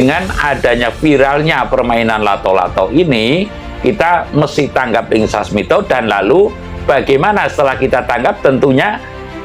Dengan adanya viralnya permainan lato-lato ini, kita mesti tanggap ing sasmito, dan lalu bagaimana setelah kita tanggap, tentunya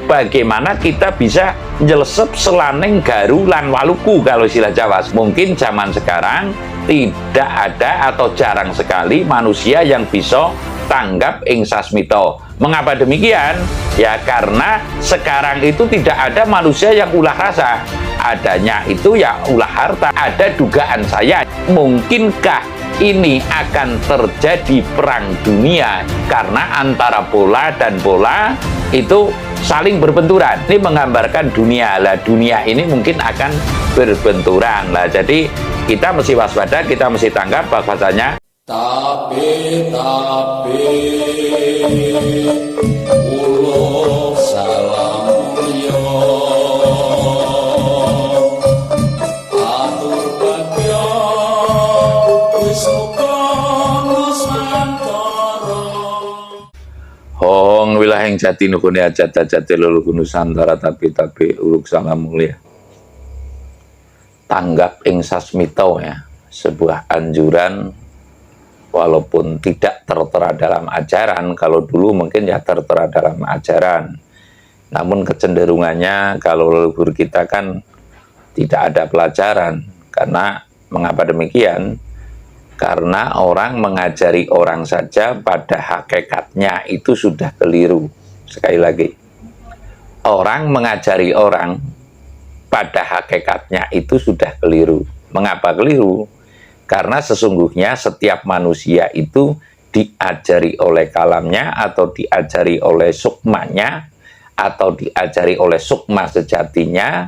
bagaimana kita bisa nyelesep selaning garu lan waluku kalau istilah Jawa. Mungkin zaman sekarang tidak ada atau jarang sekali manusia yang bisa tanggap ing sasmito. Mengapa demikian? Ya karena sekarang itu tidak ada manusia yang ulah rasa. Adanya itu ya ulah harta. Ada dugaan saya, mungkinkah ini akan terjadi perang dunia karena antara bola dan bola itu saling berbenturan. Ini menggambarkan dunia lah, dunia ini mungkin akan berbenturan lah. Jadi kita mesti waspada, kita mesti tanggap bahwasanya tapi ulo salam yo atur bagyo wis muga nusantara Hong wilayah yang jati nukune ajat-ajat leluhur Nusantara tapi uruk salam mulia. Tanggap ing sasmito ya, sebuah anjuran walaupun tidak tertera dalam ajaran. Kalau dulu mungkin ya tertera dalam ajaran, namun kecenderungannya kalau leluhur kita kan tidak ada pelajaran. Karena mengapa demikian? Karena orang mengajari orang saja pada hakikatnya itu sudah keliru. Sekali lagi, orang mengajari orang pada hakikatnya itu sudah keliru. Mengapa keliru? Karena sesungguhnya setiap manusia itu diajari oleh kalamnya, atau diajari oleh sukmanya, atau diajari oleh sukma sejatinya,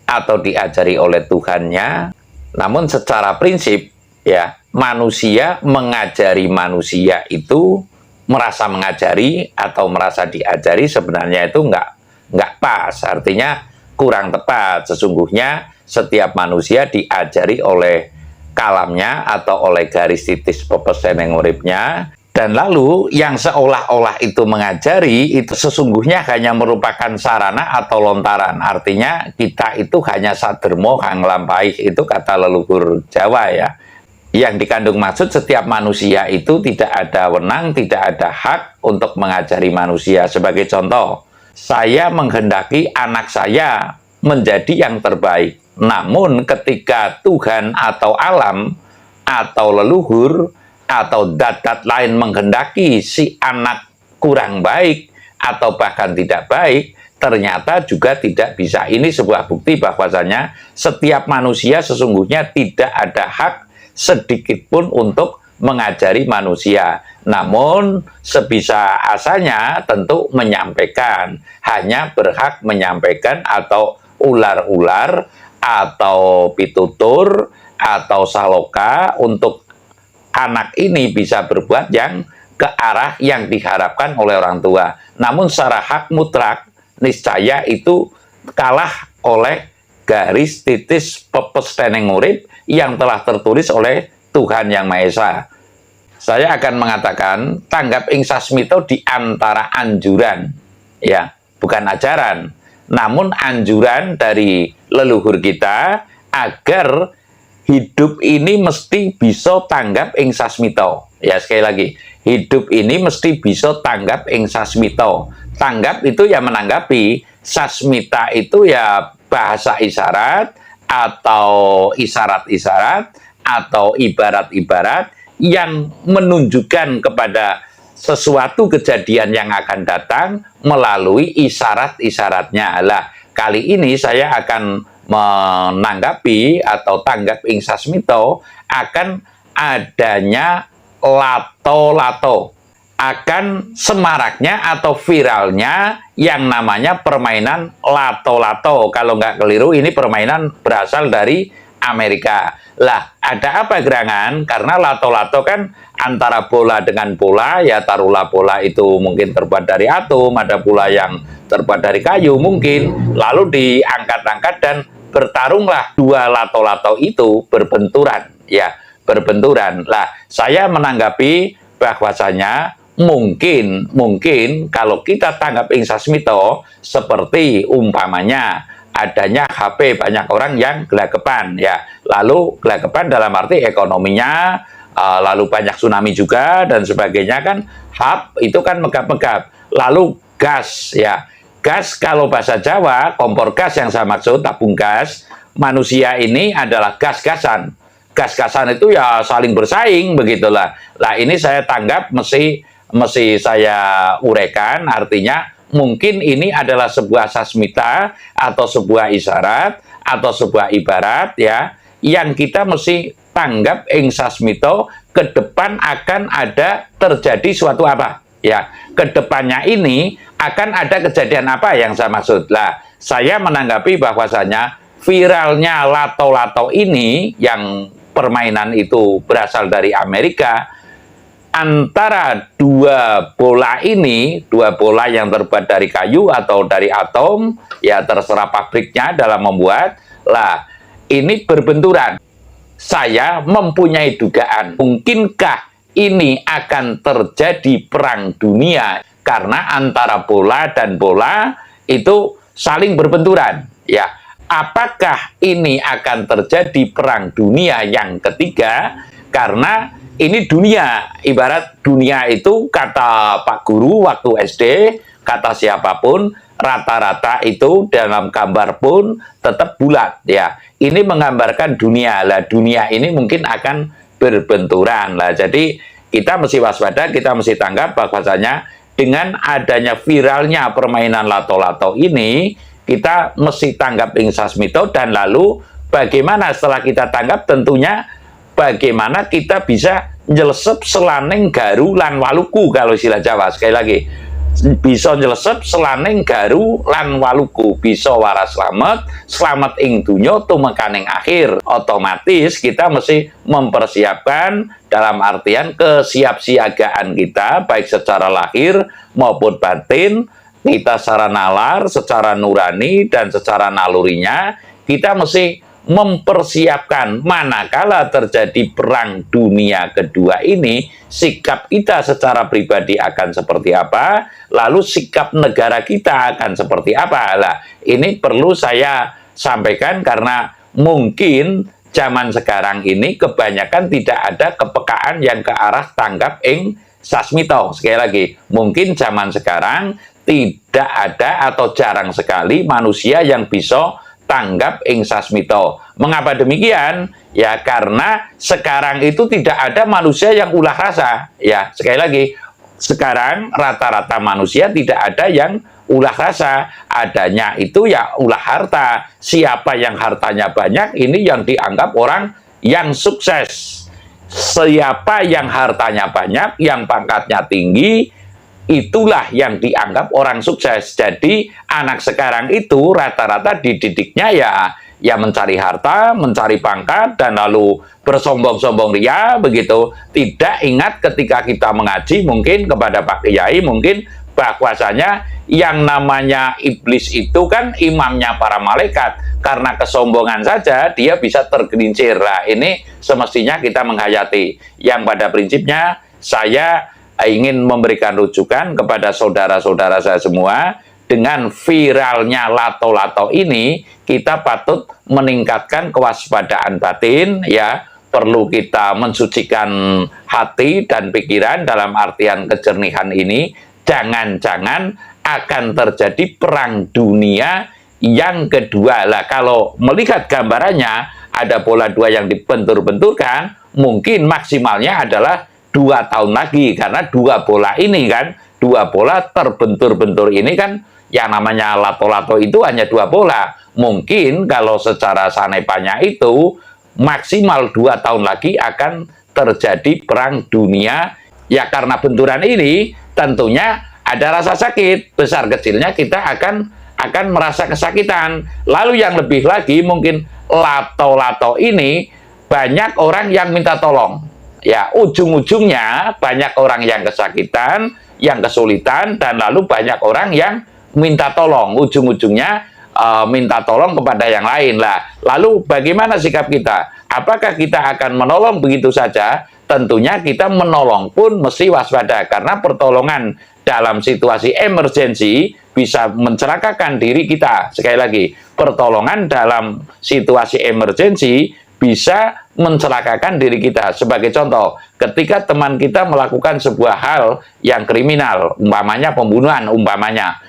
atau diajari oleh Tuhannya. Namun secara prinsip ya, manusia mengajari manusia itu merasa mengajari atau merasa diajari, sebenarnya itu nggak pas, artinya kurang tepat. Sesungguhnya setiap manusia diajari oleh kalamnya atau oleh garis titis pepeseneng uripnya, dan lalu yang seolah-olah itu mengajari itu sesungguhnya hanya merupakan sarana atau lontaran. Artinya kita itu hanya sadermo kang lampaih, itu kata leluhur Jawa ya. Yang dikandung maksud setiap manusia itu tidak ada wenang, tidak ada hak untuk mengajari manusia. Sebagai contoh, saya menghendaki anak saya menjadi yang terbaik. Namun ketika Tuhan atau alam atau leluhur atau dat-dat lain menghendaki si anak kurang baik atau bahkan tidak baik, ternyata juga tidak bisa. Ini sebuah bukti bahwasanya setiap manusia sesungguhnya tidak ada hak sedikit pun untuk mengajari manusia. Namun sebisa asanya tentu menyampaikan, hanya berhak menyampaikan atau ular-ular atau pitutur atau saloka untuk anak ini bisa berbuat yang ke arah yang diharapkan oleh orang tua. Namun secara hak mutlak niscaya itu kalah oleh garis titis pepes teneng urip yang telah tertulis oleh Tuhan Yang Maha Esa. Saya akan mengatakan tanggap ing sasmito di antara anjuran ya, bukan ajaran, namun anjuran dari leluhur kita agar hidup ini mesti bisa tanggap ing sasmito. Ya sekali lagi, hidup ini mesti bisa tanggap ing sasmito. Tanggap itu ya menanggapi, sasmita itu ya bahasa isyarat atau isyarat-isyarat atau ibarat-ibarat yang menunjukkan kepada sesuatu kejadian yang akan datang melalui isyarat-isyaratnya. Lah, kali ini saya akan menanggapi atau tanggap ing sasmito akan adanya lato-lato, akan semaraknya atau viralnya yang namanya permainan lato-lato. Kalau nggak keliru, ini permainan berasal dari Amerika. Lah, ada apa gerangan? Karena lato-lato kan antara bola dengan bola, ya taruhlah bola itu mungkin terbuat dari atom, ada bola yang terbuat dari kayu mungkin, lalu diangkat-angkat dan bertarunglah dua lato-lato itu berbenturan, ya berbenturan. Lah, saya menanggapi bahwasanya mungkin kalau kita tanggap ing sasmito seperti umpamanya adanya HP banyak orang yang gelagapan ya. lalu gelagapan dalam arti ekonominya, lalu banyak tsunami juga dan sebagainya kan, hap itu kan megap-megap. Lalu gas ya, gas kalau bahasa Jawa, kompor gas yang saya maksud, tabung gas, manusia ini adalah gas-gasan. Gas-gasan itu ya saling bersaing begitulah. Nah ini saya tanggap mesti saya uraikan, artinya mungkin ini adalah sebuah sasmita atau sebuah isyarat atau sebuah ibarat ya, yang kita mesti tanggap ing sasmito, ke depan akan ada terjadi suatu apa ya, kedepannya ini akan ada kejadian apa yang saya maksud. Lah saya menanggapi bahwasanya viralnya lato-lato ini, yang permainan itu berasal dari Amerika, antara dua bola ini, dua bola yang terbuat dari kayu atau dari atom, ya terserah pabriknya dalam membuat, lah ini berbenturan. Saya mempunyai dugaan, mungkinkah ini akan terjadi perang dunia karena antara bola dan bola itu saling berbenturan. Ya, apakah ini akan terjadi perang dunia yang ketiga? Karena ini dunia, ibarat dunia itu kata Pak Guru waktu SD, kata siapapun, rata-rata itu dalam gambar pun tetap bulat ya. Ini menggambarkan dunia. Lah dunia ini mungkin akan berbenturan. Lah jadi kita mesti waspada, kita mesti tanggap bahwasanya dengan adanya viralnya permainan lato-lato ini, kita mesti tanggap ing sasmito, dan lalu bagaimana setelah kita tanggap, tentunya bagaimana kita bisa nyelesep selaning garu lan waluku, kalau istilah Jawa. Sekali lagi, bisa nyelesep selaning garu lan waluku, bisa waras selamat ing dunya tumekaning akhir. Otomatis kita mesti mempersiapkan dalam artian kesiapsiagaan kita, baik secara lahir maupun batin, kita secara nalar, secara nurani, dan secara nalurinya, kita mesti mempersiapkan manakala terjadi perang dunia kedua ini, sikap kita secara pribadi akan seperti apa, lalu sikap negara kita akan seperti apa. Lah, ini perlu saya sampaikan karena mungkin zaman sekarang ini kebanyakan tidak ada kepekaan yang ke arah tanggap ing sasmito. Sekali lagi, mungkin zaman sekarang tidak ada atau jarang sekali manusia yang bisa tanggap ing sasmito. Mengapa demikian? Ya karena sekarang itu tidak ada manusia yang ulah rasa. Ya sekali lagi, sekarang rata-rata manusia tidak ada yang ulah rasa. Adanya itu ya ulah harta. Siapa yang hartanya banyak, ini yang dianggap orang yang sukses. Siapa yang hartanya banyak, yang pangkatnya tinggi, itulah yang dianggap orang sukses. Jadi anak sekarang itu rata-rata dididiknya ya mencari harta, mencari pangkat, dan lalu bersombong-sombong ria begitu. Tidak ingat ketika kita mengaji mungkin kepada Pak Kiai mungkin bahwasanya yang namanya iblis itu kan imamnya para malaikat. Karena kesombongan saja dia bisa tergelincir. Lah ini semestinya kita menghayati. Yang pada prinsipnya saya ingin memberikan rujukan kepada saudara-saudara saya semua, dengan viralnya lato-lato ini kita patut meningkatkan kewaspadaan batin ya, perlu kita mensucikan hati dan pikiran dalam artian kejernihan ini. Jangan-jangan akan terjadi perang dunia yang kedua. Lah kalau melihat gambarannya ada bola dua yang dibentur-benturkan, mungkin maksimalnya adalah 2 tahun lagi, karena dua bola ini kan, dua bola terbentur-bentur ini kan, yang namanya lato-lato itu hanya 2 bola. Mungkin kalau secara sanepanya itu maksimal 2 tahun lagi akan terjadi perang dunia. Ya karena benturan ini tentunya ada rasa sakit, besar kecilnya kita akan merasa kesakitan. Lalu yang lebih lagi mungkin lato-lato ini banyak orang yang minta tolong. Ya, ujung-ujungnya banyak orang yang kesakitan, yang kesulitan, dan lalu banyak orang yang minta tolong. Ujung-ujungnya minta tolong kepada yang lain. Lah, lalu bagaimana sikap kita? Apakah kita akan menolong begitu saja? Tentunya kita menolong pun mesti waspada, karena pertolongan dalam situasi emergensi bisa mencelakakan diri kita. Sekali lagi, pertolongan dalam situasi emergensi bisa mencelakakan diri kita. Sebagai contoh, ketika teman kita melakukan sebuah hal yang kriminal, umpamanya pembunuhan, umpamanya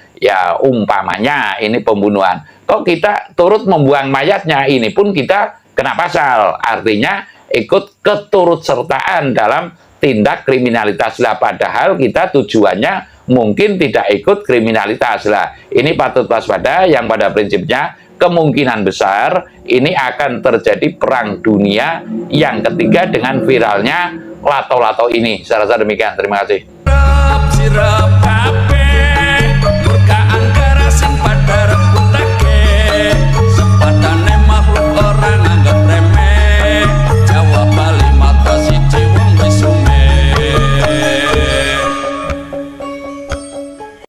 ini pembunuhan, kok kita turut membuang mayatnya, ini pun kita kena pasal, artinya ikut keturutsertaan dalam tindak kriminalitas lah, padahal kita tujuannya mungkin tidak ikut kriminalitas lah. Ini patut waspada, yang pada prinsipnya kemungkinan besar ini akan terjadi perang dunia yang ketiga dengan viralnya lato-lato ini. Saya rasa demikian. Terima kasih.